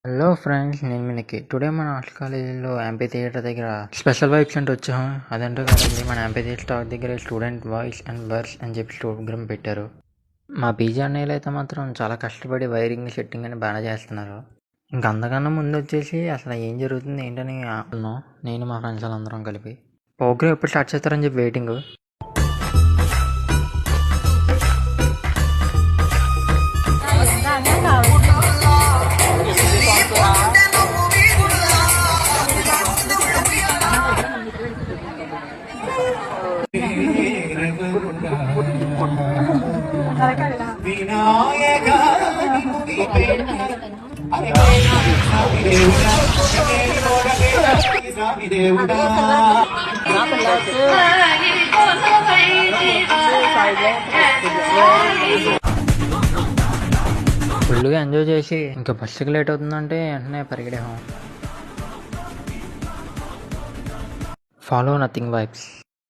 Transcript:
Hello friends, నేను మీ Nikhil. Today మన hostel కాలేజీలో ఎంపీ థియేటర్ దగ్గర స్పెషల్ వైబ్స్ అంటే వచ్చాము. అదంటూ కాదండి, మన ఎంపీ థియేటర్ స్టాక్ దగ్గర స్టూడెంట్ వాయిస్ అండ్ బర్స్ అని చెప్పి ప్రోగ్రామ్ పెట్టారు. మా పీజీ అన్నయ్యలు అయితే మాత్రం చాలా కష్టపడి వైరింగ్ సెట్టింగ్ అని బాగా చేస్తున్నారు. ఇంక అంతకన్నా ముందు వచ్చేసి అసలు ఏం జరుగుతుంది ఏంటని అనుకున్నాం. నేను మా ఫ్రెండ్స్ వాళ్ళందరం కలిపి ప్రోగ్రామ్ ఎప్పుడు స్టార్ట్ చేస్తారని చెప్పి వెయిటింగ్. ఫుల్గా ఎంజాయ్ చేసి ఇంకా బస్సుకి లేట్ అవుతుందంటే వెంటనే పరిగెడాము. Follow nothing vibes.